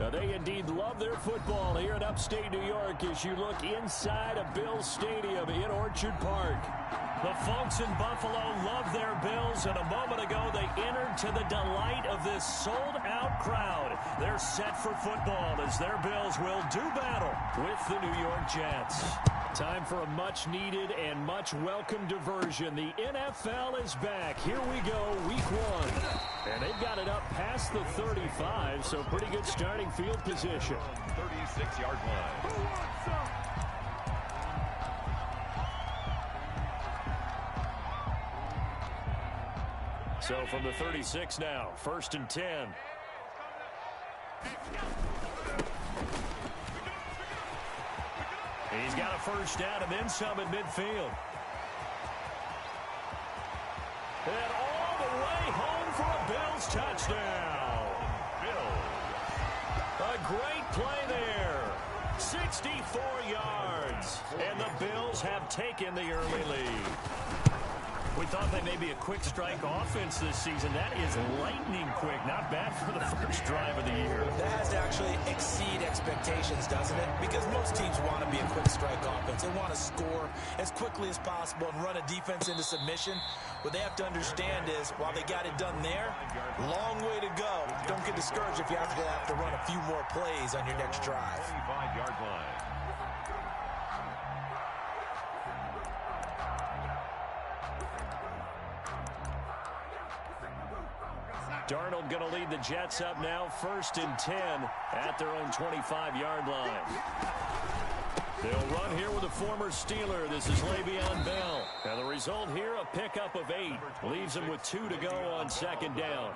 They indeed love their football here in upstate New York as you look inside of Bills Stadium in Orchard Park. The folks in Buffalo love their Bills, and a moment ago they entered to the delight of this sold-out crowd. They're set for football as their Bills will do battle with the New York Jets. Time for a much-needed and much-welcome diversion. The NFL is back. Here we go, week one. And they've got it up past the 35, so pretty good starting field position. 36-yard line. So from the 36 now, 1st and 10. He's got a first down and then some at midfield. And all the way home for a Bills touchdown. A great play there. 64 yards. And the Bills have taken the early lead. We thought they may be a quick strike offense this season. That is lightning quick. Not bad for the first drive of the year. That has to actually exceed expectations, doesn't it? Because most teams want to be a quick strike offense. They want to score as quickly as possible and run a defense into submission. What they have to understand is, while they got it done there, long way to go. Don't get discouraged if you have to run a few more plays on your next drive. 25-yard line. Darnold going to lead the Jets up now, 1st and 10 at their own 25-yard line. They'll run here with a former Steeler. This is Le'Veon Bell. And the result here, a pickup of 8. Leaves them with 2 to go on 2nd down.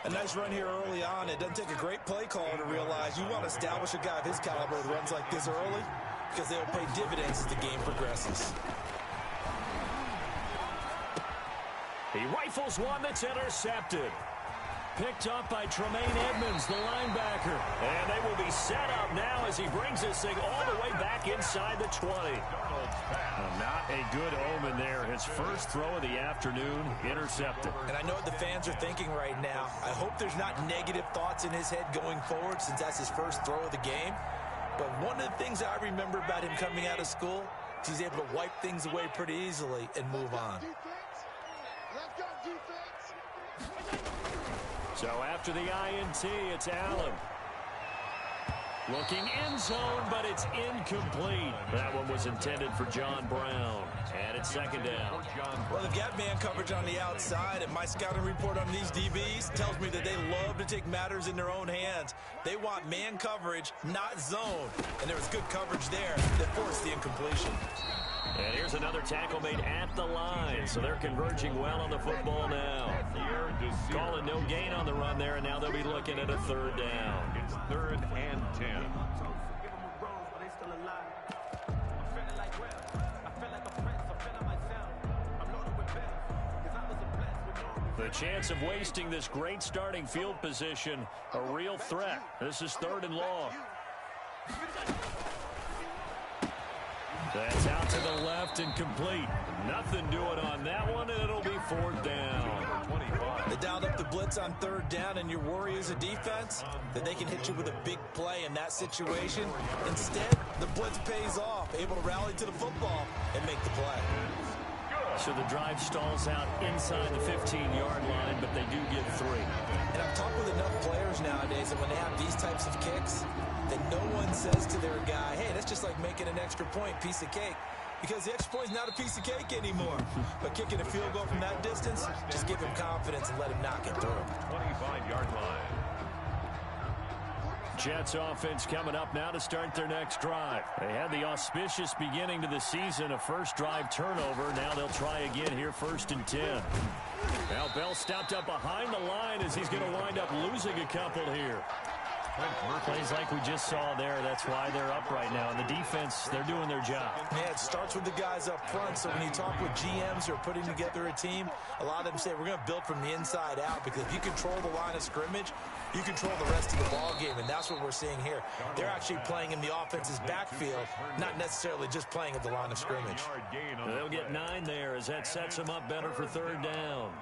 A nice run here early on. It doesn't take a great play caller to realize you want to establish a guy of his caliber with runs like this early because they'll pay dividends as the game progresses. He rifles one that's intercepted. Picked up by Tremaine Edmonds, the linebacker. And they will be set up now as he brings this thing all the way back inside the 20. Not a good omen there. His first throw of the afternoon, intercepted. And I know what the fans are thinking right now. I hope there's not negative thoughts in his head going forward since that's his first throw of the game. But one of the things I remember about him coming out of school is he's able to wipe things away pretty easily and move on. So after the INT, it's Allen. Looking end zone, but it's incomplete. That one was intended for John Brown. And it's 2nd down. Well, they've got man coverage on the outside, and my scouting report on these DBs tells me that they love to take matters in their own hands. They want man coverage, not zone. And there was good coverage there that forced the incompletion. And here's another tackle made at the line, so they're converging well on the football now. Calling no gain on the run there, and now they'll be looking at a 3rd down. It's 3rd and 10. The chance of wasting this great starting field position, a real threat. This is 3rd and long. That's out to the left and complete. Nothing doing on that one, and it'll be 4th down. They dialed up the blitz on 3rd down, and your worry as a defense that they can hit you with a big play in that situation. Instead, the blitz pays off, able to rally to the football and make the play. So the drive stalls out inside the 15-yard line, but they do get 3. And I've talked with enough players nowadays that when they have these types of kicks, that no one says to their guy, hey, that's just like making an extra point, piece of cake. Because the extra point is not a piece of cake anymore. But kicking a field goal from that distance, just give him confidence and let him knock it through. 25-yard line. Jets offense coming up now to start their next drive. They had the auspicious beginning to the season, a first drive turnover. Now they'll try again here, 1st and 10. Now Bell stopped up behind the line as he's going to wind up losing a couple here. Plays like we just saw there. That's why they're up right now. And the defense, they're doing their job. Yeah, it starts with the guys up front. So when you talk with GMs who are putting together a team, a lot of them say we're going to build from the inside out, because if you control the line of scrimmage, you control the rest of the ball game, and that's what we're seeing here. They're actually playing in the offense's backfield, not necessarily just playing at the line of scrimmage. They'll get 9 there as that sets them up better for 3rd down.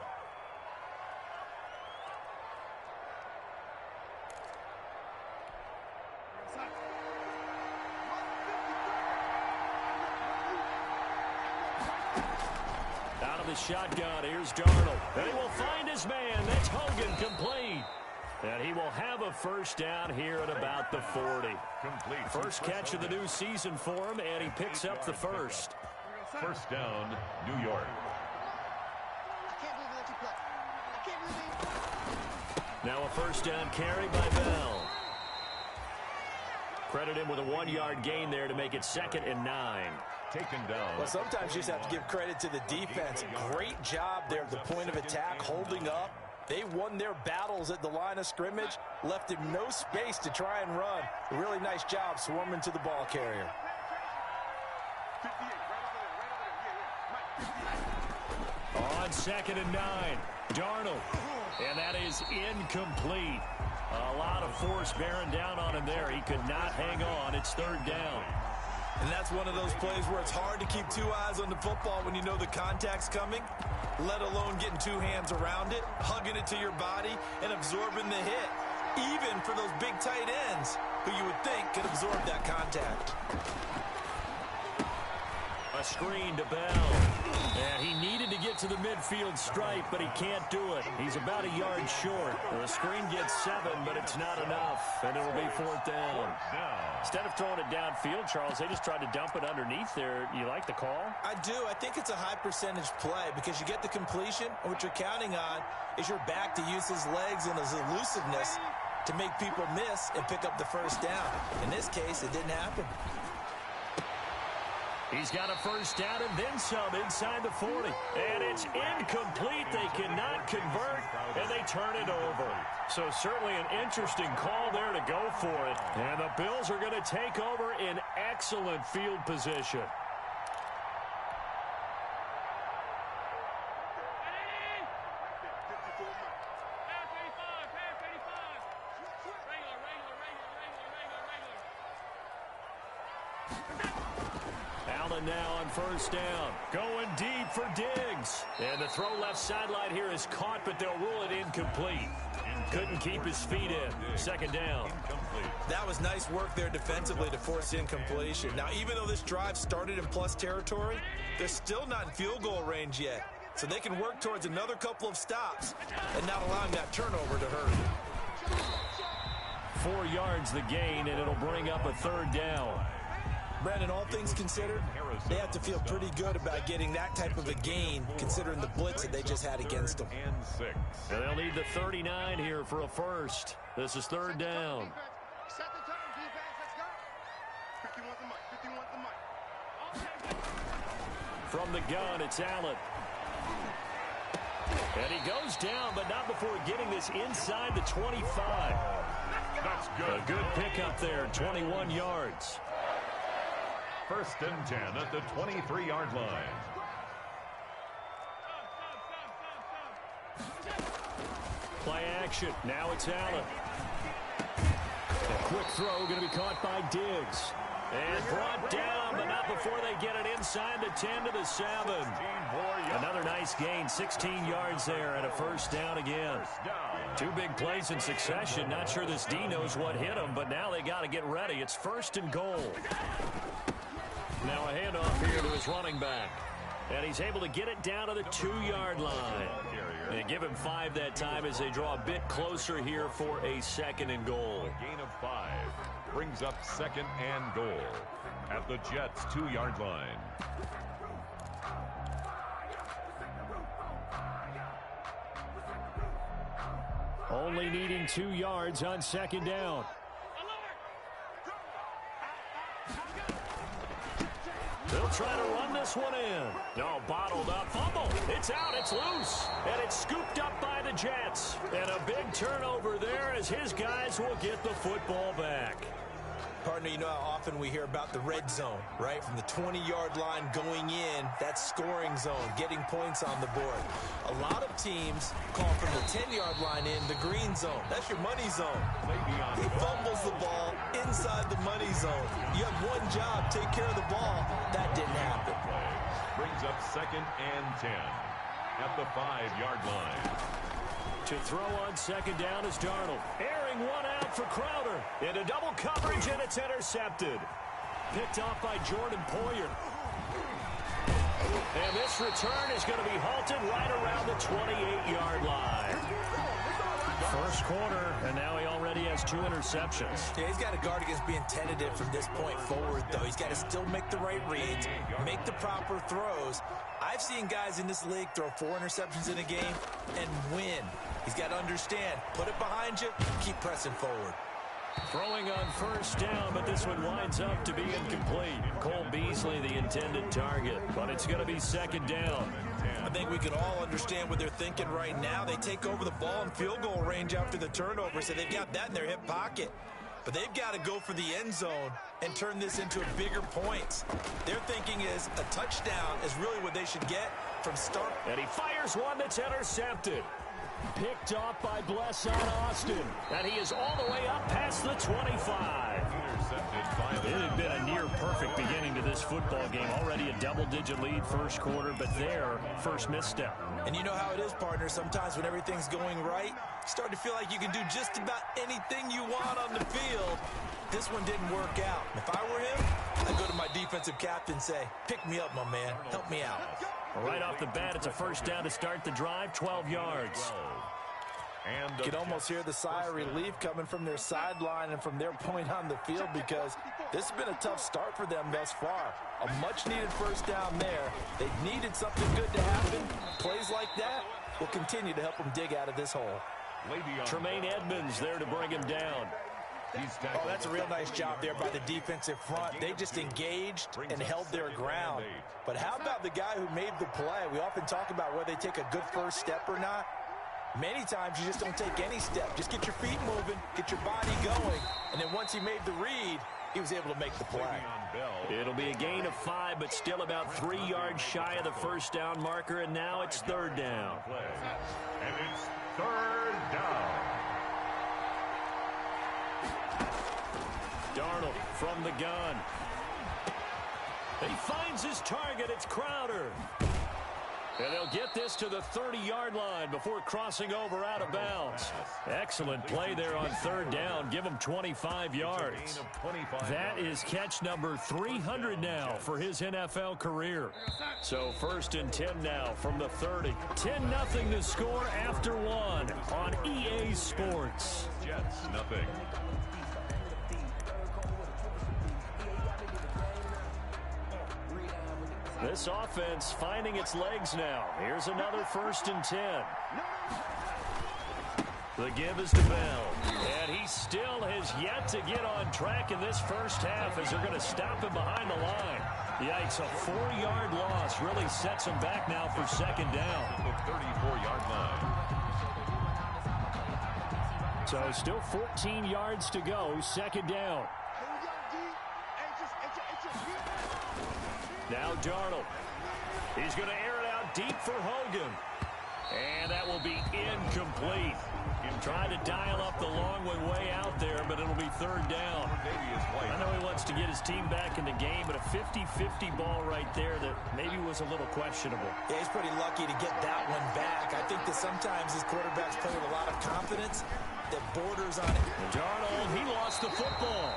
the shotgun. Here's Darnold. And he will find his man. That's Hogan, complete. And he will have a first down here at about the 40. First catch of the new season for him, and he picks up the first. First down, New York. Now a first down carry by Bell. Credit him with a 1-yard gain there to make it 2nd and 9. Taken down. Well, sometimes you just have to give credit to the defense. Great job there at the point of attack, holding up. They won their battles at the line of scrimmage, left him no space to try and run. A really nice job swarming to the ball carrier. On 2nd and 9, Darnold. And that is incomplete. A lot of force bearing down on him there. He could not hang on. It's 3rd down. And that's one of those plays where it's hard to keep 2 eyes on the football when you know the contact's coming, let alone getting 2 hands around it, hugging it to your body, and absorbing the hit, even for those big tight ends who you would think could absorb that contact. A screen to Bell. And he needed to get to the midfield stripe, but he can't do it. He's about a yard short. The screen gets 7, but it's not enough, and it'll be 4th down. Instead of throwing it downfield, Charles, they just tried to dump it underneath there. You like the call? I do. I think it's a high percentage play because you get the completion, and what you're counting on is your back to use his legs and his elusiveness to make people miss and pick up the first down. In this case, it didn't happen. He's got a first down and then some inside the 40. And it's incomplete. They cannot convert, and they turn it over. So certainly an interesting call there to go for it. And the Bills are going to take over in excellent field position. Now on first down, going deep for Diggs. And the throw left sideline here is caught, but they'll rule it incomplete. Couldn't keep his feet in. 2nd down. That was nice work there defensively to force incompletion. Now, even though this drive started in plus territory, they're still not in field goal range yet. So they can work towards another couple of stops and not allowing that turnover to hurt. 4 yards the gain, and it'll bring up a 3rd down. Brandon, all things considered, they have to feel pretty good about getting that type of a gain, considering the blitz that they just had against them. And they'll need the 39 here for a first. This is 3rd down. From the gun, it's Allen. And he goes down, but not before getting this inside the 25. That's good. A good pickup there, 21 yards. 1st and 10 at the 23-yard line. Play action. Now it's Allen. A quick throw going to be caught by Diggs. And brought down, but not before they get it inside the 10 to the 7. Another nice gain, 16 yards there, and a first down again. 2 big plays in succession. Not sure this D knows what hit him, but now they got to get ready. It's 1st and goal. Now a handoff here to his running back. And he's able to get it down to the 2-yard line. They give him 5 that time as they draw a bit closer here for a 2nd and goal. A gain of 5 brings up 2nd and goal at the Jets' 2-yard line. Only needing 2 yards on 2nd down. They'll try to run this one in. No, bottled up. Fumble. It's out. It's loose. And it's scooped up by the Jets. And a big turnover there as his guys will get the football back. Partner, you know how often we hear about the red zone, right? From the 20-yard line going in, that's scoring zone, getting points on the board. A lot of teams call from the 10-yard line in the green zone. That's your money zone. He fumbles the ball inside the money zone. You have one job, take care of the ball. That didn't happen. Brings up 2nd and 10 at the 5-yard line. To throw on 2nd down is Darnold. Airing one out for Crowder. Into double coverage, and it's intercepted. Picked off by Jordan Poyer. And this return is going to be halted right around the 28-yard line. First quarter, and now he already has 2 interceptions. Yeah, he's got to guard against being tentative from this point forward, though. He's got to still make the right reads, make the proper throws. I've seen guys in this league throw 4 interceptions in a game and win. He's got to understand, put it behind you, keep pressing forward. Throwing on first down, but this one winds up to be incomplete. Cole Beasley, the intended target, but it's going to be second down. I think we can all understand what they're thinking right now. They take over the ball in field goal range after the turnover, so they've got that in their hip pocket. But they've got to go for the end zone and turn this into bigger points. Their thinking is a touchdown is really what they should get from start. And he fires one that's intercepted. Picked off by Blesson Austin. And he is all the way up past the 25. It had been a near-perfect beginning to this football game. Already a double-digit lead first quarter, but their first misstep. And you know how it is, partner. Sometimes when everything's going right, you start to feel like you can do just about anything you want on the field. This one didn't work out. If I were him, I'd go to my defensive captain and say, pick me up, my man. Help me out. Right off the bat, it's a first down to start the drive, 12 yards. And you can almost hear the sigh of relief coming from their sideline and from their point on the field, because this has been a tough start for them thus far. A much-needed first down there. They needed something good to happen. Plays like that will continue to help them dig out of this hole. Tremaine Edmonds there to bring him down. Oh, that's a real nice job there by the defensive front. They just engaged and held their ground. But how about the guy who made the play? We often talk about whether they take a good first step or not. Many times you just don't take any step. Just get your feet moving, get your body going, and then once he made the read, he was able to make the play. It'll be a gain of 5, but still about 3 yards shy of the first down marker, and now it's third down. And it's third down. Darnold from the gun. He finds his target. It's Crowder. And they'll get this to the 30-yard line before crossing over out of bounds. Excellent play there on third down. Give him 25 yards. That is catch number 300 now for his NFL career. So first and 10 now from the 30. 10-0 to score after 1 on EA Sports. Jets, nothing. This offense finding its legs now. Here's another first and 10. The give is to Bell. And he still has yet to get on track in this first half as they're going to stop him behind the line. Yikes, a 4-yard loss really sets him back now for second down. The 34-yard line. So still 14 yards to go, second down. Now Darnold. He's going to air it out deep for Hogan. And that will be incomplete. Trying to dial up the long way out there, but it'll be third down. I know he wants to get his team back in the game, but a 50-50 ball right there that maybe was a little questionable. Yeah, he's pretty lucky to get that one back. I think that sometimes his quarterbacks play with a lot of confidence that borders on it. Darnold, he lost the football.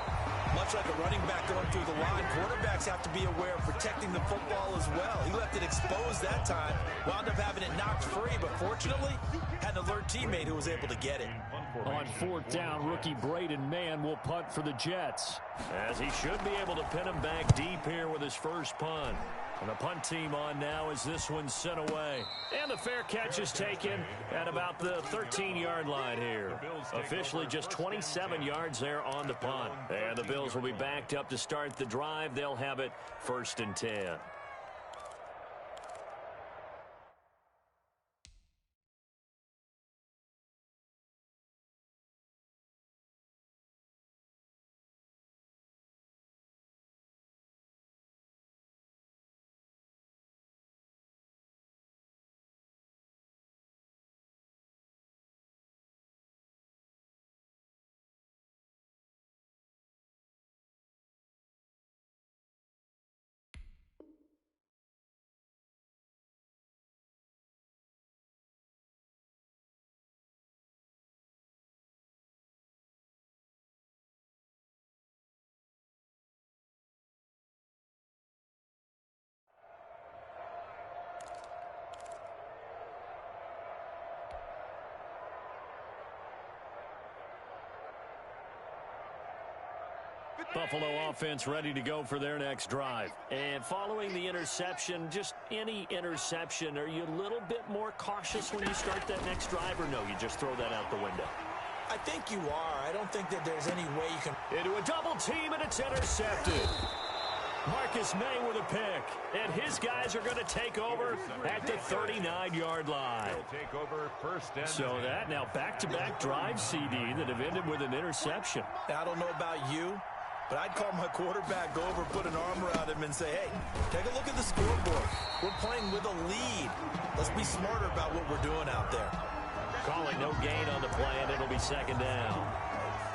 Much like a running back going through the line, quarterbacks have to be aware of protecting the football as well. He left it exposed that time, wound up having it knocked free, but fortunately, had an alert teammate who was able to get it. On fourth down, rookie Braden Mann will punt for the Jets, as he should be able to pin him back deep here with his first punt. And the punt team on now as this one's sent away. And the fair catch is taken at about the 13-yard line here. Officially just 27 yards there on the punt. And the Bills will be backed up to start the drive. They'll have it first and 10. Buffalo offense ready to go for their next drive. And following the interception, just any interception, are you a little bit more cautious when you start that next drive, or no, you just throw that out the window? I think you are. I don't think that there's any way you can... Into a double team, and it's intercepted. Marcus May with a pick, and his guys are going to take over at the 39-yard line. Take over first and So that now back-to-back drive, CD, that have ended with an interception. I don't know about you, but I'd call my quarterback over, put an arm around him, and say, hey, take a look at the scoreboard. We're playing with a lead. Let's be smarter about what we're doing out there. Calling no gain on the play, and it'll be second down.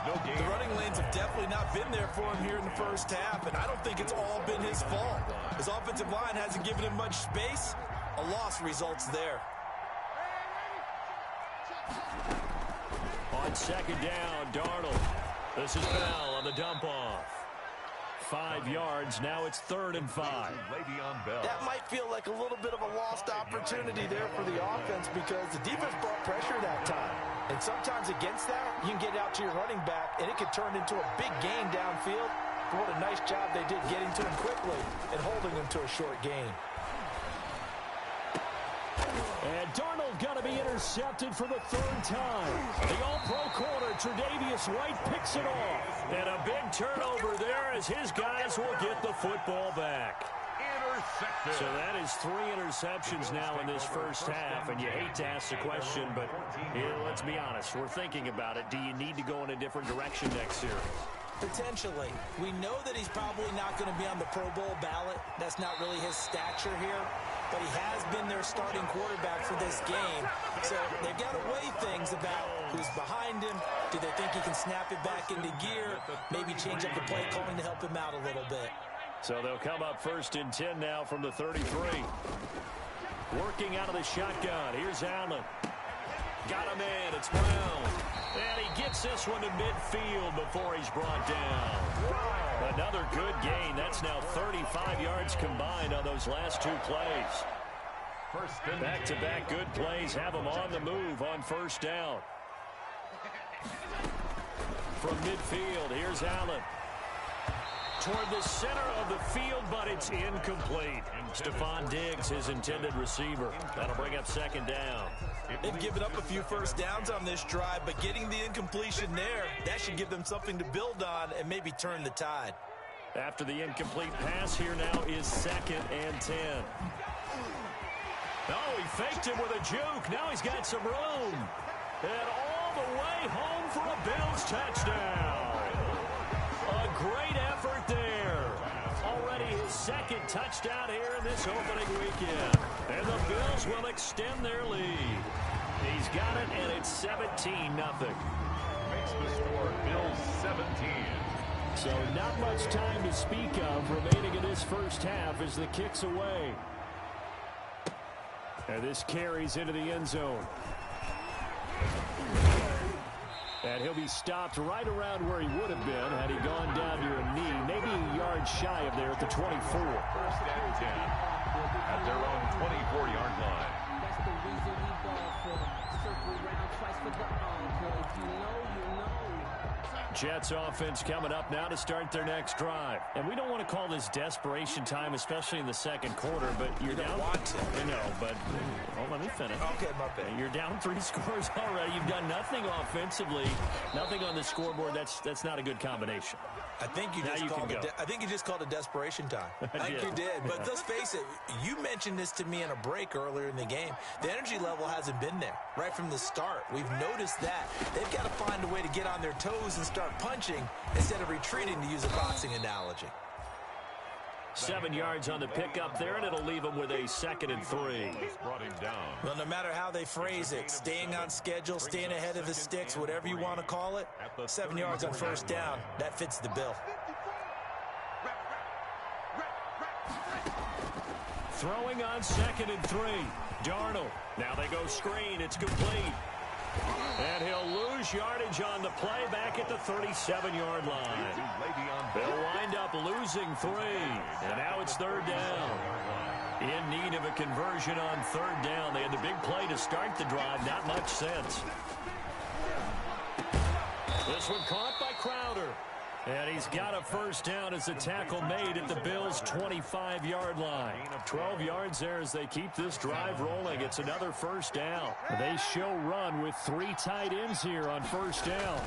no gain. The running lanes have definitely not been there for him here in the first half, and I don't think it's all been his fault. His offensive line hasn't given him much space. A loss results there. On second down, Darnold. This is Bell on the dump-off. 5 yards. Now it's 3rd and 5. Le'Veon Bell. That might feel like a little bit of a lost opportunity there for the offense because the defense brought pressure that time. And sometimes against that, you can get out to your running back, and it could turn into a big gain downfield. But what a nice job they did getting to him quickly and holding him to a short gain. And Darnold going to be intercepted for the 3rd time. The all-pro corner, Tre'Davious White, picks it off. And a big turnover there as his guys will get the football back. Intercepted. So that is 3 interceptions now in this first half. And you hate to ask the question, but here, let's be honest. We're thinking about it. Do you need to go in a different direction next year? Potentially. We know that he's probably not going to be on the Pro Bowl ballot. That's not really his stature here. But he has been their starting quarterback for this game. So they've got to weigh things about who's behind him. Do they think he can snap it back into gear? Maybe change up the play calling to help him out a little bit. So they'll come up 1st and 10 now from the 33. Working out of the shotgun. Here's Allen. Got him in. It's Brown. And he gets this one to midfield before he's brought down. Another good gain. That's now 35 yards combined on those last 2 plays. Back-to-back good plays have them on the move on 1st down. From midfield, here's Allen. Toward the center of the field, but it's incomplete. Stephon Diggs, his intended receiver. That'll bring up 2nd down. They've given up a few first downs on this drive, but getting the incompletion there, that should give them something to build on and maybe turn the tide. After the incomplete pass, here now is 2nd and 10. Oh, he faked him with a juke. Now he's got some room. And all the way home for a Bills touchdown. A great effort there. Already his 2nd touchdown here in this opening weekend. And the Bills will extend their lead. He's got it, and it's 17-0. Makes the score Bills 17. So not much time to speak of remaining in this first half as the kick's away. And this carries into the end zone. And he'll be stopped right around where he would have been had he gone down to a knee, maybe a yard shy of there at the 24. 1st and 10 at their own 24-yard line. That's the reason we ball for them. Circle around twice for the encore. If you know, you know. Jets offense coming up now to start their next drive. And we don't want to call this desperation time, especially in the 2nd quarter, but you're down. Don't want to. I know, but let me finish. Okay, my bad. You're down 3 scores already. You've done nothing offensively, nothing on the scoreboard. That's not a good combination. I think you just called it desperation time. I think you did. But let's face it, you mentioned this to me in a break earlier in the game. The energy level hasn't been there right from the start. We've noticed that. They've got to find a way to get on their toes and start punching instead of retreating, to use a boxing analogy. 7 yards on the pickup there, and it'll leave him with a 2nd and 3. Brought him down. Well, no matter how they phrase it, staying on schedule, staying ahead of the sticks, whatever you want to call it, 7 yards on 1st down, that fits the bill. Throwing on 2nd and 3. Darnold. Now they go screen. It's complete. And he'll lose yardage on the play back at the 37-yard line. They'll wind up losing 3. And now it's 3rd down. In need of a conversion on 3rd down. They had the big play to start the drive. Not much sense. This one caught by Crowder. And he's got a first down as a tackle made at the Bills' 25-yard line. 12 yards there as they keep this drive rolling. It's another first down. They show run with 3 tight ends here on first down.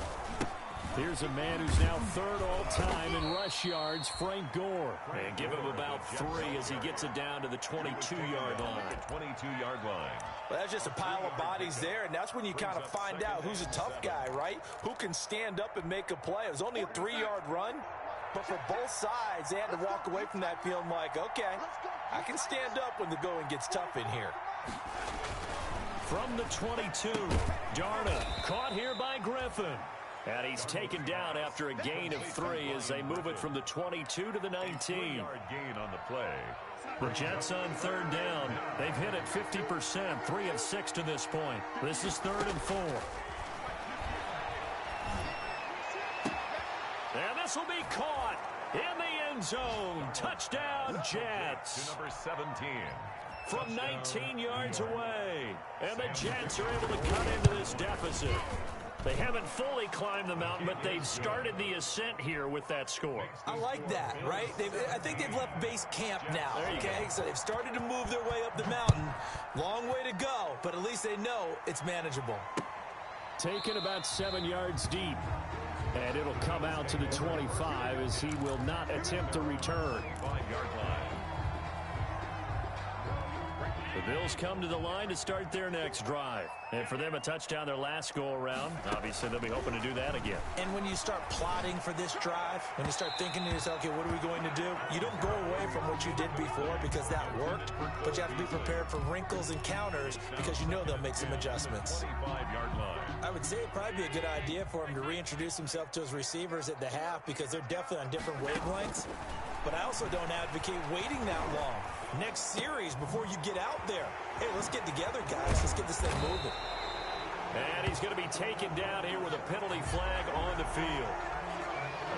Here's a man who's now third all-time in rush yards, Frank Gore. And give him about 3 as he gets it down to the 22-yard line. 22-yard line. Well, that's just a pile of bodies there, and that's when you kind of find out who's a tough guy, right? Who can stand up and make a play. It was only a 3-yard run, but for both sides, they had to walk away from that feeling like, okay, I can stand up when the going gets tough in here. From the 22, Darna caught here by Griffin. And he's taken down after a gain of 3 as they move it from the 22 to the 19. 3-yard gain on the play. The Jets on third down. They've hit it 50%, 3 of 6 to this point. This is 3rd and 4. And this will be caught in the end zone. Touchdown, Jets. To number 17. From 19 yards away. And the Jets are able to cut into this deficit. They haven't fully climbed the mountain, but they've started the ascent here with that score. I like that, right? I think they've left base camp now, okay? So they've started to move their way up the mountain. Long way to go, but at least they know it's manageable. Taken about 7 yards deep. And it'll come out to the 25 as he will not attempt to return. 5-yard line. The Bills come to the line to start their next drive. And for them, a touchdown their last go-around. Obviously, they'll be hoping to do that again. And when you start plotting for this drive, when you start thinking to yourself, okay, what are we going to do? You don't go away from what you did before because that worked, but you have to be prepared for wrinkles and counters because you know they'll make some adjustments. 25-yard line. I would say it'd probably be a good idea for him to reintroduce himself to his receivers at the half because they're definitely on different wavelengths. But I also don't advocate waiting that long. Next series before you get out there. Hey, let's get together, guys. Let's get this thing moving. And he's going to be taken down here with a penalty flag on the field.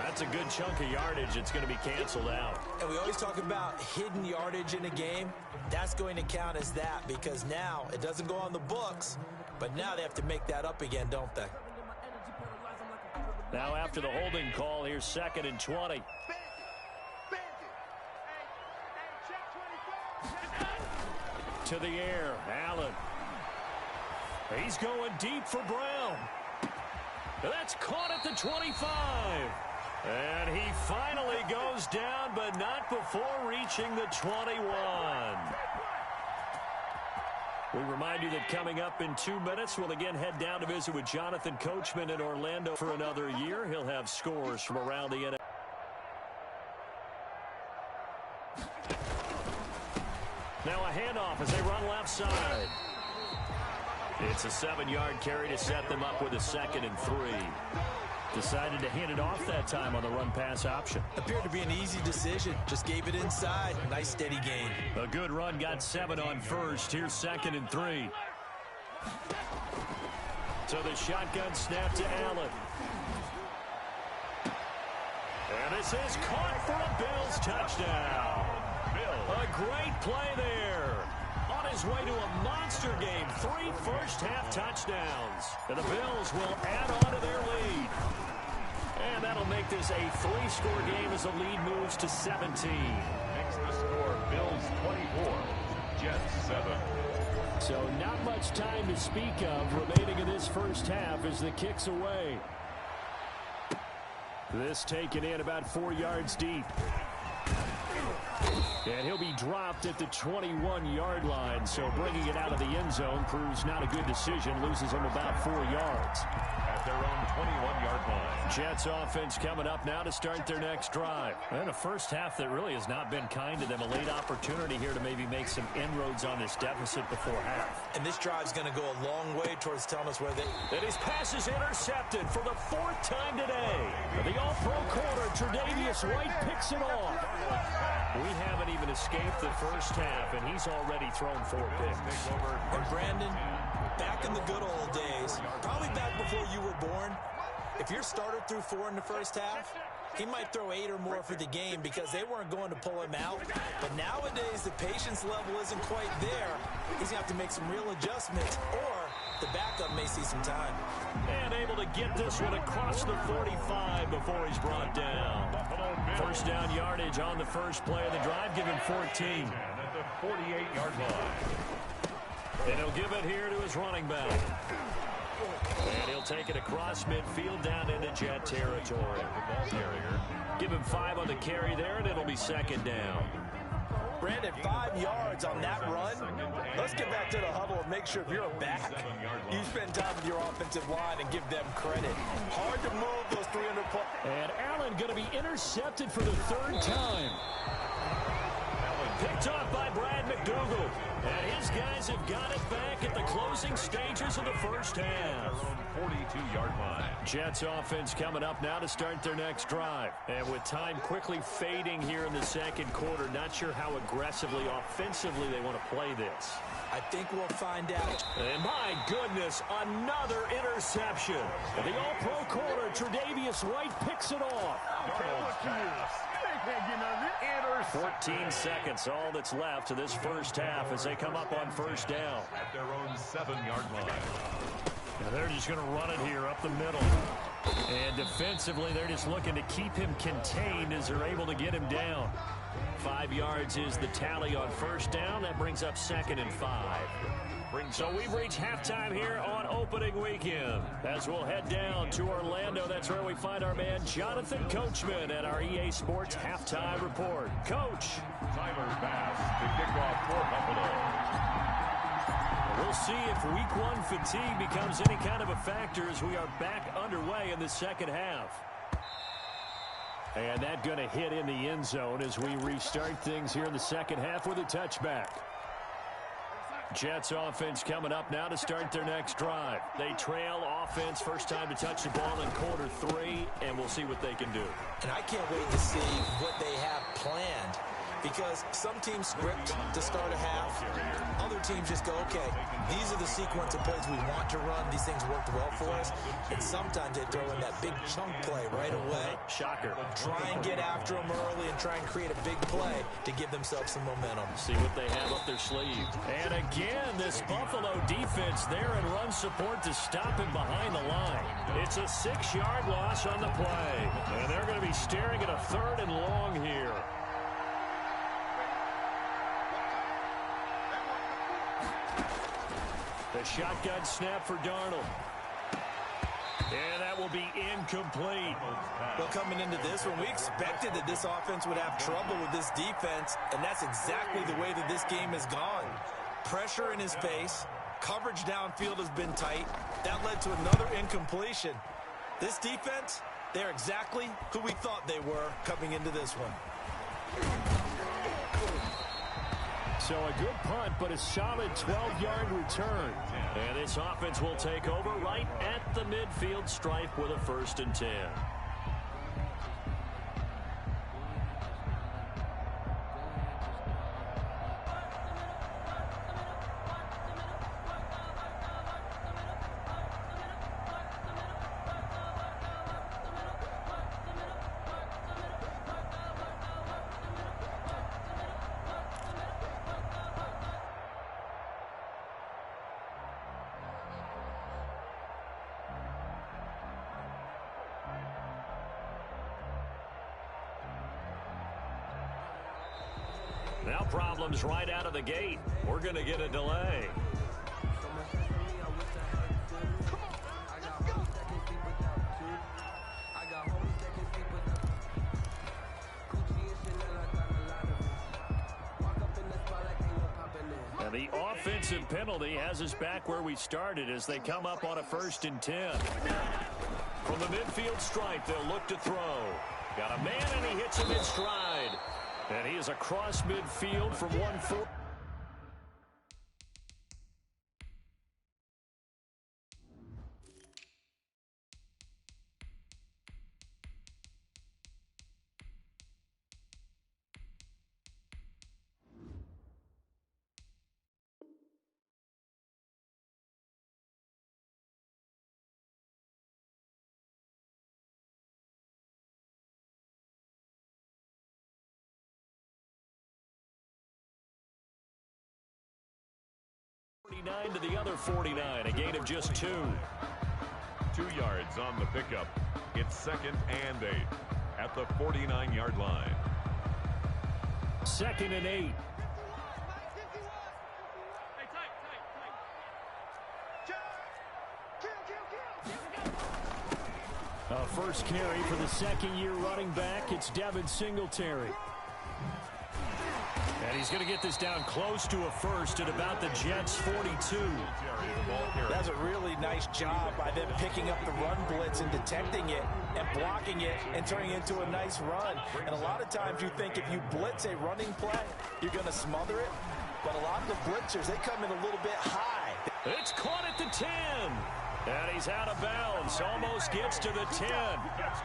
That's a good chunk of yardage. It's going to be canceled out. And we always talk about hidden yardage in a game. That's going to count as that because now it doesn't go on the books, but now they have to make that up again, don't they? Now after the holding call, here's 2nd and 20. To the air, Allen. He's going deep for Brown. That's caught at the 25. And he finally goes down, but not before reaching the 21. We remind you that coming up in 2 minutes, we'll again head down to visit with Jonathan Coachman in Orlando for another year. He'll have scores from around the NFL. Now a handoff as they run left side. It's a 7-yard carry to set them up with a 2nd and 3. Decided to hand it off that time on the run-pass option. Appeared to be an easy decision. Just gave it inside. Nice steady gain. A good run, got 7 on first. Here's 2nd and 3. So the shotgun snap to Allen. And this is caught for a Bills touchdown. A great play there. On his way to a monster game. 3 first-half touchdowns. And the Bills will add on to their lead. And that'll make this a 3-score game as the lead moves to 17. Makes the score Bills 24, Jets 7. So not much time to speak of remaining in this first half as the kick's away. This taken in about 4 yards deep. And he'll be dropped at the 21-yard line, so bringing it out of the end zone proves not a good decision, loses him about 4 yards. At their own 21-yard line. Jets offense coming up now to start their next drive. And a first half that really has not been kind to them. A late opportunity here to maybe make some inroads on this deficit before half. And this drive's going to go a long way towards telling us where they... And his pass is intercepted for the 4th time today. The all-pro corner, Tre'Davious White, picks it off. We haven't even escaped the first half, and he's already thrown 4 picks. And Brandon, back in the good old days, probably back before you were born, if your starter threw 4 in the first half, he might throw 8 or more for the game because they weren't going to pull him out. But nowadays, the patience level isn't quite there. He's going to have to make some real adjustments, or the backup may see some time. And able to get this one across the 45 before he's brought down. First down yardage on the first play of the drive. Give him 14. And at the 48-yard line. And he'll give it here to his running back. And he'll take it across midfield down into Jet territory. Give him 5 on the carry there, and it'll be second down. Brandon, 5 yards on that run. Let's get back to the huddle and make sure if you're a back, you spend time with your offensive line and give them credit. Hard to move those 300 plus. And Allen going to be intercepted for the 3rd time. Picked off by Brad McDougal. And his guys have got it back at the closing stages of the first half. 42-yard line. Jets offense coming up now to start their next drive. And with time quickly fading here in the second quarter, not sure how aggressively, offensively they want to play this. I think we'll find out. And my goodness, another interception. And the all-pro corner, Tre'Davious White, picks it off. 14 seconds, all that's left to this first half as they come up on first down. At their own 7-yard line. And they're just going to run it here up the middle. And defensively, they're just looking to keep him contained as they're able to get him down. 5 yards is the tally on first down. That brings up 2nd and 5. So we've reached halftime here on opening weekend. As we'll head down to Orlando, that's where we find our man Jonathan Coachman at our EA Sports Halftime Report. Coach. Tyler Bass to kick off for Buffalo. We'll see if week 1 fatigue becomes any kind of a factor as we are back underway in the second half. And that going to hit in the end zone as we restart things here in the second half with a touchback. Jets offense coming up now to start their next drive. They trail offense, first time to touch the ball in quarter 3, and we'll see what they can do. And I can't wait to see what they have planned, because some teams script to start a half. Other teams just go, okay, these are the sequence of plays we want to run. These things worked well for us. And sometimes they throw in that big chunk play right away. Shocker. Try and get after them early and try and create a big play to give themselves some momentum. See what they have up their sleeve. And again, this Buffalo defense there in run support to stop him behind the line. It's a 6-yard loss on the play. And they're going to be staring at a 3rd and long here. The shotgun snap for Darnold. And that will be incomplete. Well, coming into this one, we expected that this offense would have trouble with this defense, and that's exactly the way that this game has gone. Pressure in his face. Coverage downfield has been tight. That led to another incompletion. This defense, they're exactly who we thought they were coming into this one. So a good punt, but a solid 12-yard return. And this offense will take over right at the midfield stripe with a 1st and 10. Now problems right out of the gate. We're going to get a delay. And the offensive penalty has us back where we started as they come up on a 1st and 10. From the midfield stripe, they'll look to throw. Got a man, and he hits him in stride. And he is across midfield from 1-4. 49 to the other 49, a gain of just 2. 2 yards on the pickup. It's 2nd and 8 at the 49-yard line. 2nd and 8. First carry for the second-year running back. It's Devin Singletary. And he's going to get this down close to a first at about the Jets' 42. That's a really nice job by them picking up the run blitz and detecting it and blocking it and turning it into a nice run. And a lot of times you think if you blitz a running play, you're going to smother it. But a lot of the blitzers, they come in a little bit high. It's caught at the 10. And he's out of bounds. Almost gets to the 10.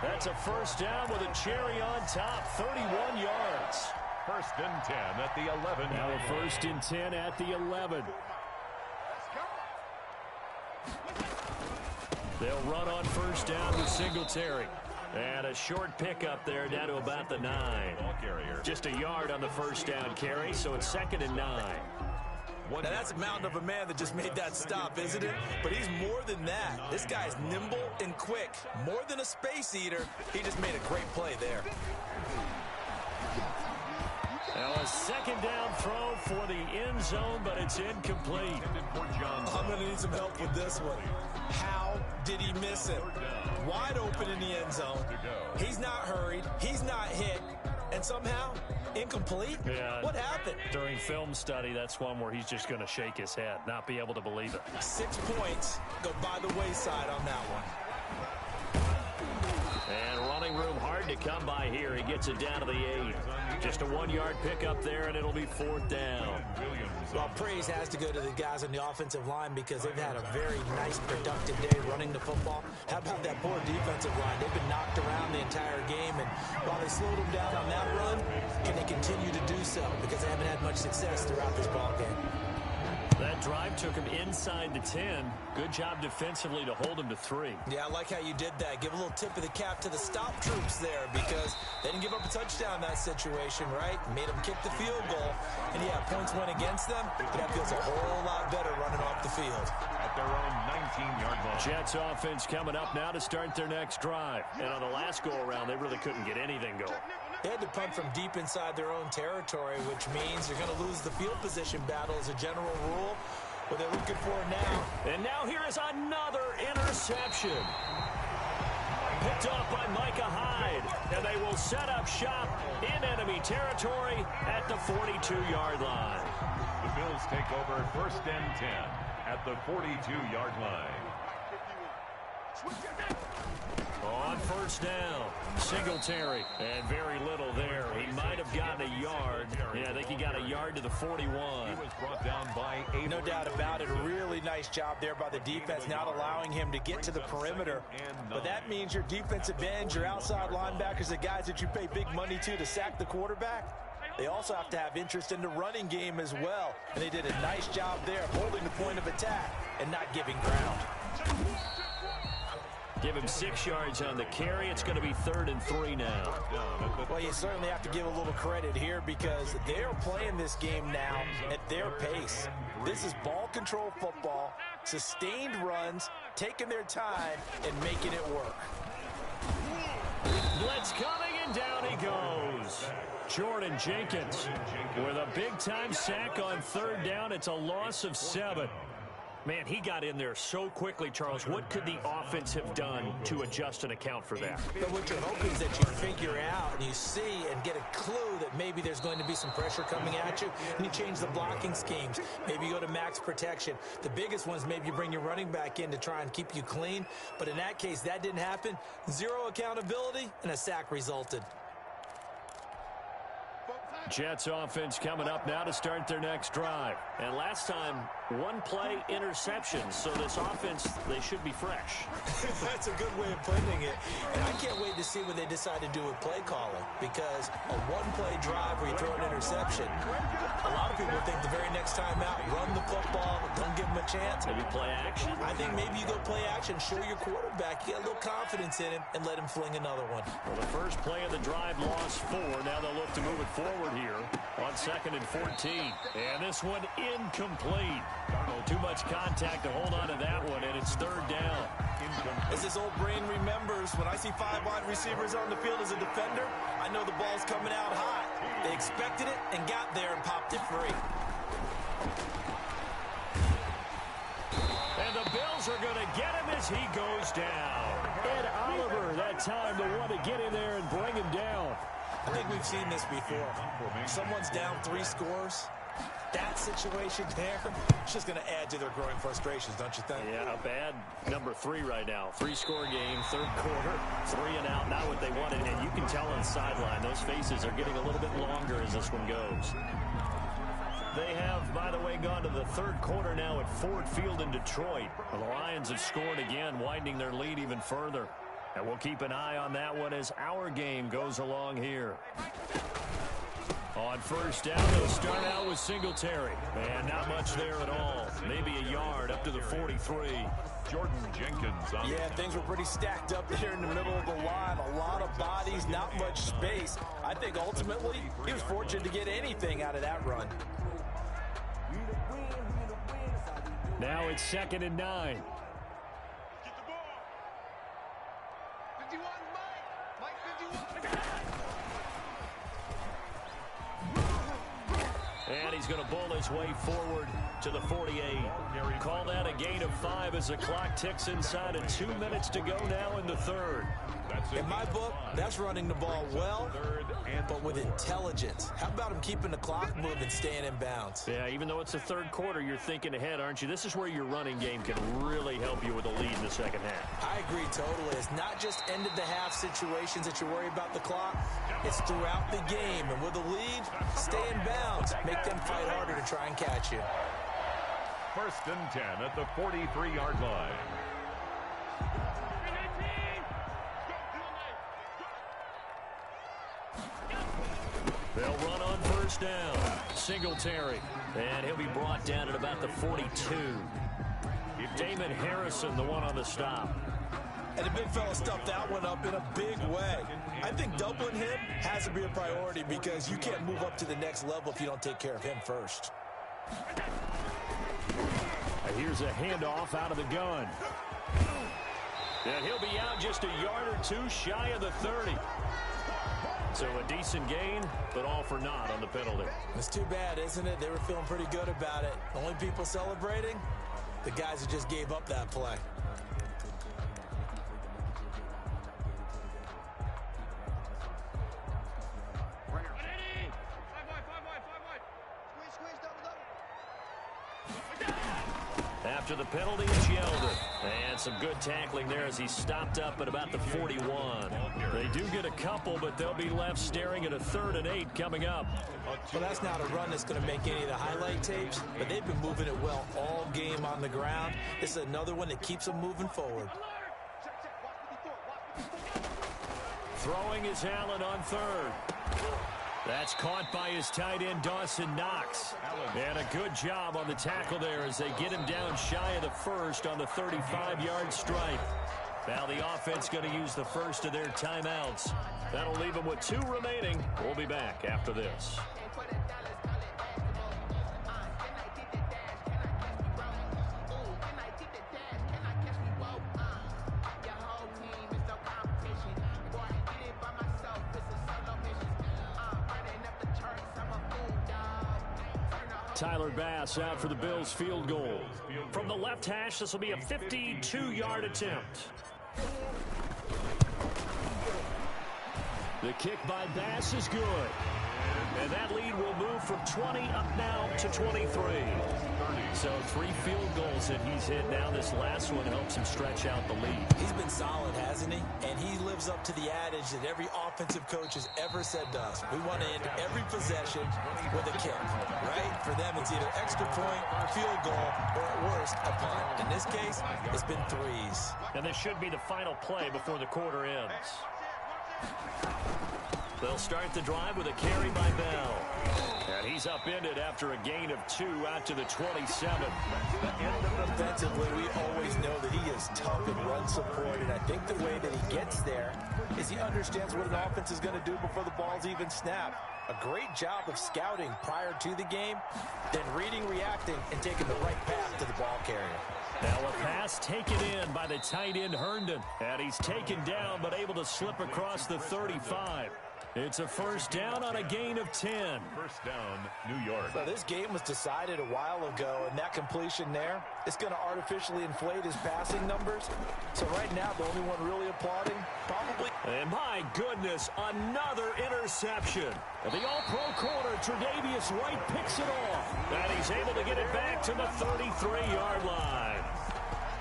That's a first down with a cherry on top. 31 yards. 1st and 10 at the 11. Now a 1st and 10 at the 11. They'll run on first down with Singletary. And a short pickup there down to about the 9. Just a yard on the first down carry, so it's 2nd and 9. Now that's a mountain of a man that just made that stop, isn't it? But he's more than that. This guy's nimble and quick. More than a space eater. He just made a great play there. Now a 2nd down throw for the end zone, but it's incomplete. I'm going to need some help with this one. How did he miss it? Wide open in the end zone. He's not hurried. He's not hit. And somehow, incomplete? Yeah. What happened? During film study, that's one where he's just going to shake his head, not be able to believe it. 6 points go by the wayside on that one. And running room hard to come by here. He gets it down to the 8. Just a 1-yard pickup there, and it'll be 4th down. Well, praise has to go to the guys on the offensive line because they've had a very nice, productive day running the football. How about that poor defensive line? They've been knocked around the entire game, and while they slowed them down on that run, can they continue to do so? Because they haven't had much success throughout this ball game. That drive took him inside the 10. Good job defensively to hold him to 3. Yeah, I like how you did that. Give a little tip of the cap to the stop troops there because they didn't give up a touchdown in that situation, right? Made them kick the field goal. And, yeah, points went against them, but that feels a whole lot better running off the field. At their own 19-yard line. Jets offense coming up now to start their next drive. And on the last go-around, they really couldn't get anything going. They had to punt from deep inside their own territory, which means you're going to lose the field position battle as a general rule. What they're looking for now. And now here is another interception. Picked off by Micah Hyde. And they will set up shop in enemy territory at the 42-yard line. The Bills take over 1st and 10 at the 42-yard line. On first down, Singletary, and very little there. He might have gotten a yard. Yeah, I think he got a yard to the 41. He was brought down by 8. No doubt about it. A really nice job there by the defense, not allowing him to get to the perimeter. But that means your defensive ends, your outside linebackers, the guys that you pay big money to sack the quarterback, they also have to have interest in the running game as well. And they did a nice job there, holding the point of attack and not giving ground. Give him 6 yards on the carry. It's going to be 3rd and 3 now. Well, you certainly have to give a little credit here because they're playing this game now at their pace. This is ball control football, sustained runs, taking their time, and making it work. Blitz coming, and down he goes. Jordan Jenkins with a big-time sack on 3rd down. It's a loss of 7. Man, he got in there so quickly, Charles. What could the offense have done to adjust and account for that? But what you're hoping is that you figure out and you see and get a clue that maybe there's going to be some pressure coming at you, and you change the blocking schemes. Maybe you go to max protection. The biggest ones, maybe you bring your running back in to try and keep you clean. But in that case, that didn't happen. 0 accountability, and a sack resulted. Jets offense coming up now to start their next drive. And last time, 1-play interception. So this offense, they should be fresh. That's a good way of putting it. And I can't wait to see what they decide to do with play calling. Because a 1-play drive where you throw an interception, a lot of people think the very next time out, run the football, don't give them a chance. Maybe play action? I think maybe you go play action, show your quarterback, you get a little confidence in him, and let him fling another one. Well, the first play of the drive lost 4. Now they'll look to move it forward here on 2nd and 14. And this one incomplete. Too much contact to hold on to that one, and it's third down. As this old brain remembers, when I see 5 wide receivers on the field as a defender, I know the ball's coming out hot. They expected it and got there and popped it free. And the Bills are going to get him as he goes down. Ed Oliver, that time, the one to get in there and bring him down. I think we've seen this before. Someone's down 3 scores. That situation there, it's just going to add to their growing frustrations, don't you think? Yeah, a bad number 3 right now. 3-score game, third quarter, 3 and out, not what they wanted. And you can tell on the sideline, those faces are getting a little bit longer as this one goes. They have, by the way, gone to the third quarter now at Ford Field in Detroit. The Lions have scored again, widening their lead even further. And we'll keep an eye on that one as our game goes along here. On first down, they'll start out with Singletary. And not much there at all. Maybe a yard up to the 43. Jordan Jenkins on. Yeah, things were pretty stacked up there in the middle of the line. A lot of bodies, not much space. I think ultimately he was fortunate to get anything out of that run. Now it's 2nd and 9. Get the ball. 51, Mike 51. And he's going to bull his way forward to the 48. Call that a gain of 5 as the clock ticks inside of 2 minutes to go now in the third. In my book, that's running the ball well, but with intelligence. How about him keeping the clock moving, staying in bounds? Yeah, even though it's the third quarter, you're thinking ahead, aren't you? This is where your running game can really help you with a lead in the second half. I agree totally. It's not just end-of-the-half situations that you worry about the clock. It's throughout the game. And with a lead, stay in bounds. Make them fight harder to try and catch you. 1st and 10 at the 43-yard line. They'll run on first down. Singletary. And he'll be brought down at about the 42. Damon Harrison, the one on the stop. And the big fella stuffed that one up in a big way. I think doubling him has to be a priority because you can't move up to the next level if you don't take care of him first. Here's a handoff out of the gun. And he'll be out just a yard or 2 shy of the 30. So a decent gain, but all for naught on the penalty. It's too bad, isn't it? They were feeling pretty good about it. The only people celebrating, the guys who just gave up that play. After the penalty, it's Yeldon. And some good tackling there as he stopped up at about the 41. They do get a couple, but they'll be left staring at a 3rd and 8 coming up. Well, that's not a run that's going to make any of the highlight tapes, but they've been moving it well all game on the ground. This is another one that keeps them moving forward. Throwing is Allen on 3rd. That's caught by his tight end, Dawson Knox. And a good job on the tackle there as they get him down shy of the 1st on the 35-yard strike. Now the offense going to use the first of their timeouts. That'll leave them with 2 remaining. We'll be back after this. Tyler Bass out for the Bills field goal. From the left hash, this will be a 52-yard attempt. The kick by Bass is good. And that lead will move from 20 up now to 23. So 3 field goals that he's hit now. This last one helps him stretch out the lead. He's been solid, hasn't he? And he lives up to the adage that every offensive coach has ever said to us. We want to end every possession with a kick, right? For them, it's either extra point, field goal, or at worst, a punt. In this case, it's been 3s. And this should be the final play before the quarter ends. They'll start the drive with a carry by Bell. And he's upended after a gain of 2 out to the 27. Defensively, we always know that he is tough in run support, and I think the way that he gets there is he understands what an offense is going to do before the ball's even snapped. A great job of scouting prior to the game, then reading, reacting, and taking the right path to the ball carrier. Now a pass taken in by the tight end Herndon. And he's taken down but able to slip across the 35. It's a first down on a gain of 10. First down, New York. So this game was decided a while ago, and that completion there is going to artificially inflate his passing numbers. So right now, the only one really applauding, probably. And my goodness, another interception. The all-pro corner, Tre'Davious White, picks it off. And he's able to get it back to the 33-yard line.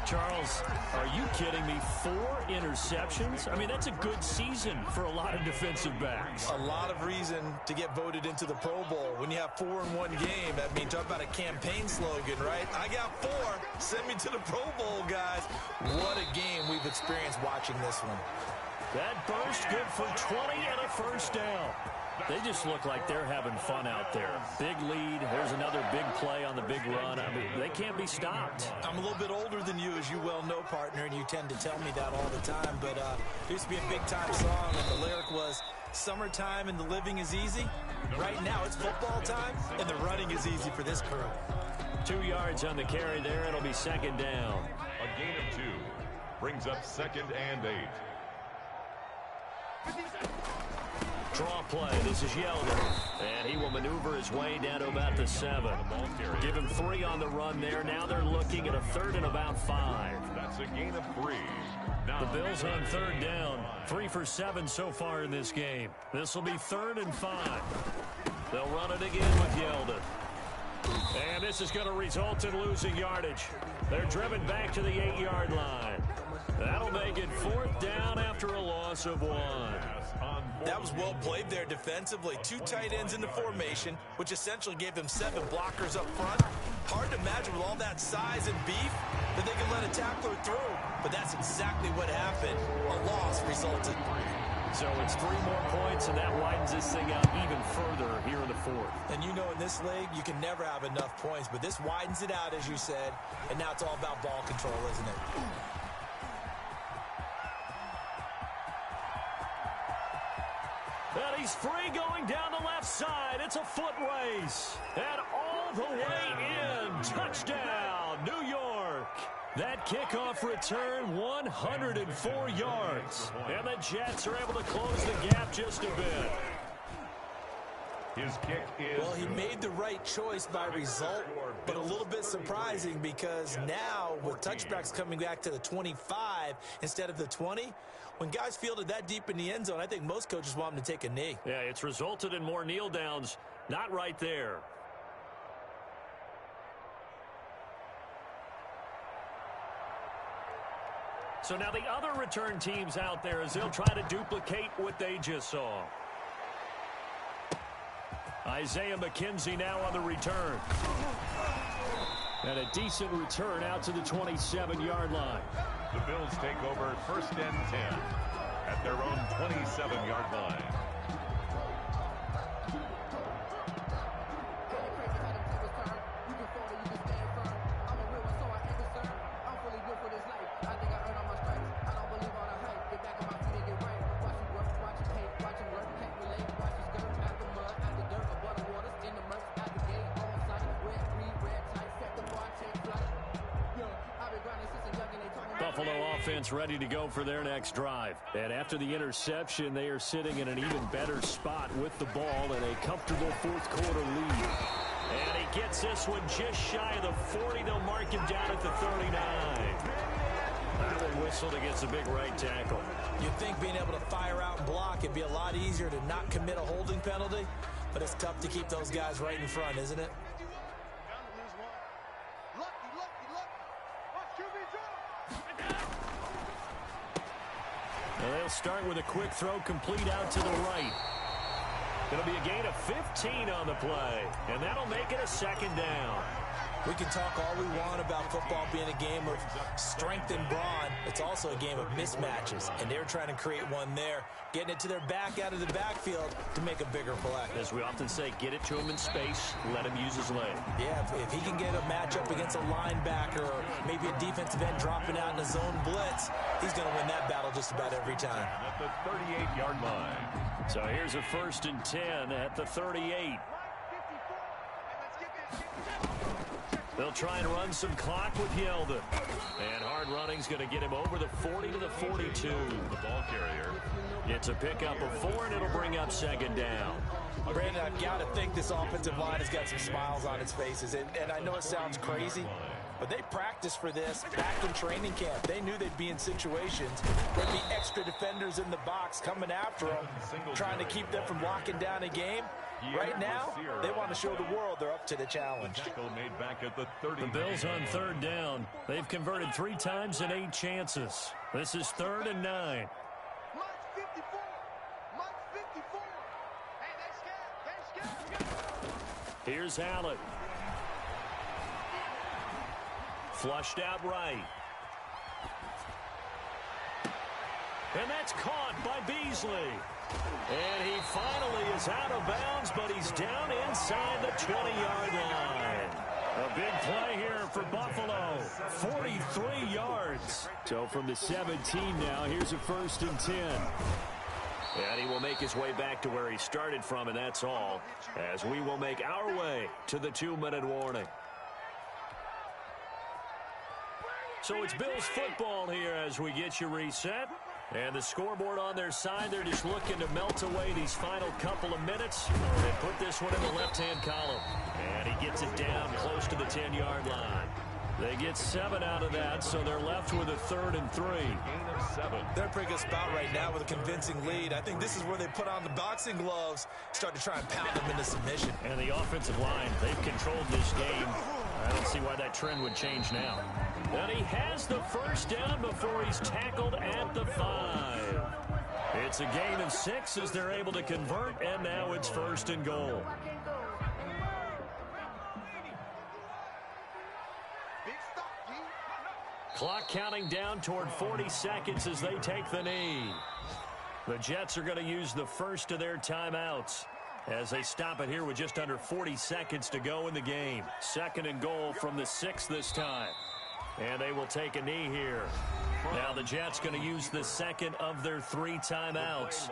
Charles, are you kidding me? 4 interceptions? I mean, that's a good season for a lot of defensive backs. A lot of reason to get voted into the Pro Bowl when you have 4 in one game. I mean, talk about a campaign slogan, right? I got 4. Send me to the Pro Bowl, guys. What a game we've experienced watching this one. That burst good for 20 and a first down. They just look like they're having fun out there. Big lead. There's another big play on the big run. I mean, they can't be stopped. I'm a little bit older than you, as you well know, partner, and you tend to tell me that all the time. But there used to be a big-time song, and the lyric was, "Summertime and the living is easy." Right now, it's football time, and the running is easy for this crew. 2 yards on the carry there. It'll be second down. A gain of 2 brings up 2nd and 8. Draw play. This is Yeldon. And he will maneuver his way down to about the 7. Give him 3 on the run there. Now they're looking at a 3rd and about 5. That's a gain of 3. Now The Bills on 3rd down. 3 for 7 so far in this game. This will be 3rd and 5. They'll run it again with Yeldon. And this is going to result in losing yardage. They're driven back to the 8-yard line. That'll make it 4th down after a loss of 1. That was well played there defensively. 2 tight ends in the formation, which essentially gave them 7 blockers up front. Hard to imagine with all that size and beef that they could let a tackler through. But that's exactly what happened. A loss resulted. So it's 3 more points, and that widens this thing out even further here in the 4th. And you know in this league, you can never have enough points. But this widens it out, as you said. And now it's all about ball control, isn't it? And he's free going down the left side. It's a foot race. And all the way in. Touchdown, New York. That kickoff return, 104 yards. And the Jets are able to close the gap just a bit. his kick is... Well, he made the right choice by result, but a little bit surprising because now with touchbacks coming back to the 25 instead of the 20, when guys fielded that deep in the end zone, I think most coaches want them to take a knee. Yeah, it's resulted in more kneel downs. Not right there. So now the other return teams out there as they'll try to duplicate what they just saw. Isaiah McKenzie now on the return. And a decent return out to the 27-yard line. The Bills take over 1st and 10 at their own 27-yard line. Buffalo offense ready to go for their next drive. And after the interception, they are sitting in an even better spot with the ball and a comfortable fourth-quarter lead. And he gets this one just shy of the 40. They'll mark him down at the 39. That one whistled against a big right tackle. You'd think being able to fire out and block, it'd be a lot easier to not commit a holding penalty, but it's tough to keep those guys right in front, isn't it? Now they'll start with a quick throw complete out to the right. It'll be a gain of 15 on the play, and that'll make it a 2nd down. We can talk all we want about football being a game of strength and brawn. It's also a game of mismatches, and they're trying to create one there, getting it to their back out of the backfield to make a bigger play. As we often say, get it to him in space, let him use his leg. Yeah, if he can get a matchup against a linebacker or maybe a defensive end dropping out in a zone blitz, he's going to win that battle just about every time. At the 38-yard line. So here's a 1st and 10 at the 38. They'll try and run some clock with Yeldon. And hard running's going to get him over the 40 to the 42. The ball carrier. It's a pickup of 4, and it'll bring up 2nd down. Brandon, I've got to think this offensive line has got some smiles on its faces. And I know it sounds crazy, but they practiced for this back in training camp. They knew they'd be in situations where there'd be extra defenders in the box coming after them, trying to keep them from locking down a game. Right now, they want to show the world they're up to the challenge. Tackle made back at the 30. The Bills on 3rd down. They've converted 3 times in 8 chances. This is 3rd and 9. Mark 54. Mark 54. Hey, they scared. Here's Allen. Flushed out right. And that's caught by Beasley. And he finally is out of bounds, but he's down inside the 20-yard line. A big play here for Buffalo. 43 yards. So from the 17 now, here's a 1st and 10. And he will make his way back to where he started from, and that's all, as we will make our way to the 2-minute warning. So it's Bills football here as we get you reset. And the scoreboard on their side, they're just looking to melt away these final couple of minutes and put this one in the left-hand column. And he gets it down close to the 10-yard line. They get 7 out of that, so they're left with a 3rd and 3. Gain of 7. They're in a pretty good spot right now with a convincing lead. I think this is where they put on the boxing gloves, start to try and pound them into submission. And the offensive line, they've controlled this game. I don't see why that trend would change now. And he has the 1st down before he's tackled at the 5. It's a gain of 6 as they're able to convert, and now it's 1st and goal. Clock counting down toward 40 seconds as they take the knee. The Jets are going to use the first of their timeouts as they stop it here with just under 40 seconds to go in the game. 2nd and goal from the 6 this time. And they will take a knee here. Now the Jets going to use the 2nd of their 3 timeouts,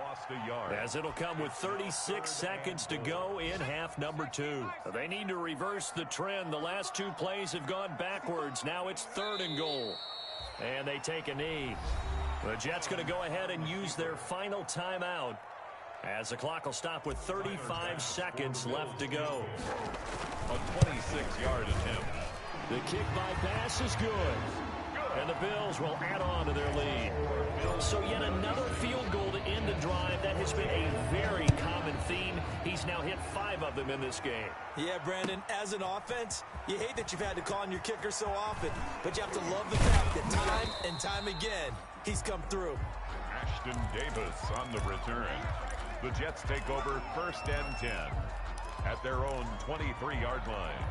as it'll come with 36 seconds to go in half number 2. They need to reverse the trend. The last 2 plays have gone backwards. Now it's 3rd and goal. And they take a knee. The Jets going to go ahead and use their final timeout, as the clock will stop with 35 seconds left to go. A 26-yard attempt. The kick by pass is good. And the Bills will add on to their lead. So yet another field goal to end the drive. That has been a very common theme. He's now hit 5 of them in this game. Yeah, Brandon, as an offense, you hate that you've had to call on your kicker so often, but you have to love the fact that time and time again, he's come through. Ashton Davis on the return. The Jets take over 1st and 10 at their own 23-yard line.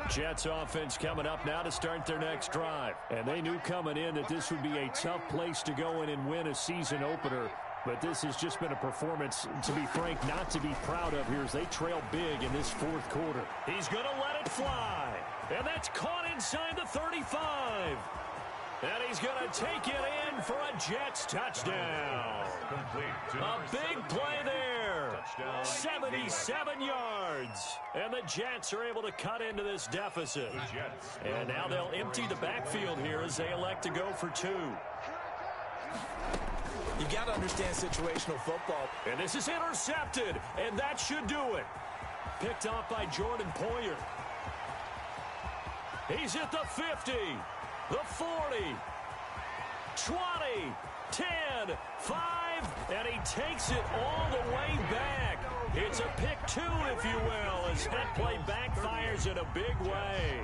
Jets offense coming up now to start their next drive. And they knew coming in that this would be a tough place to go in and win a season opener. But this has just been a performance, to be frank, not to be proud of here as they trail big in this 4th quarter. He's going to let it fly. And that's caught inside the 35. And he's going to take it in for a Jets touchdown. A big play there. 77 yards. And the Jets are able to cut into this deficit. And now they'll empty the backfield here as they elect to go for 2. You got to understand situational football. And this is intercepted, and that should do it. Picked off by Jordan Poyer. He's at the 50, the 40, 20, 10, 5, and he takes it all the way back. It's a pick 2, if you will, as that play backfires in a big way.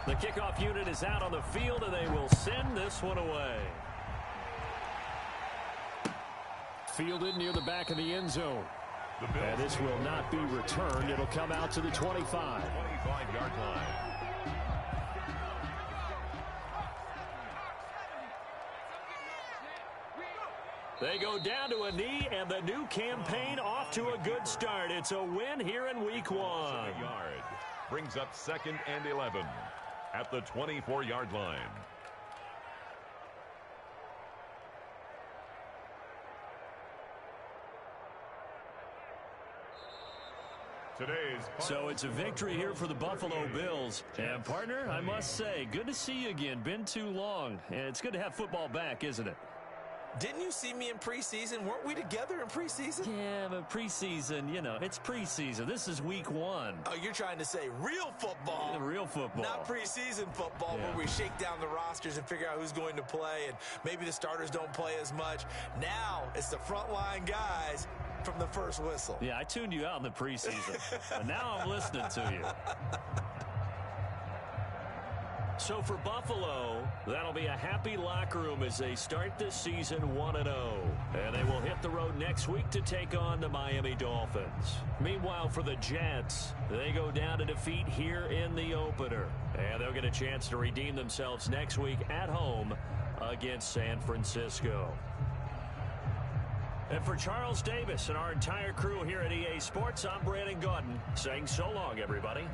The kickoff unit is out on the field, and they will send this one away. Fielded near the back of the end zone. And this will not be returned. It'll come out to the 25. 25-yard line. They go down to a knee, and the new campaign off to a good start. It's a win here in week 1. Yard. Brings up 2nd and 11 at the 24-yard line. So it's a victory here for the Buffalo Bills. And, partner, I must say, good to see you again. Been too long. And it's good to have football back, isn't it? Didn't you see me in preseason? Weren't we together in preseason? Yeah, but preseason, you know, it's preseason. This is week 1. Oh, you're trying to say real football. Real football. Not preseason football where we shake down the rosters and figure out who's going to play, and maybe the starters don't play as much. Now it's the frontline guys from the first whistle. Yeah, I tuned you out in the preseason. But now I'm listening to you. So for Buffalo, that'll be a happy locker room as they start this season 1-0. And they will hit the road next week to take on the Miami Dolphins. Meanwhile, for the Jets, they go down to defeat here in the opener. And they'll get a chance to redeem themselves next week at home against San Francisco. And for Charles Davis and our entire crew here at EA Sports, I'm Brandon Gaudin saying so long, everybody.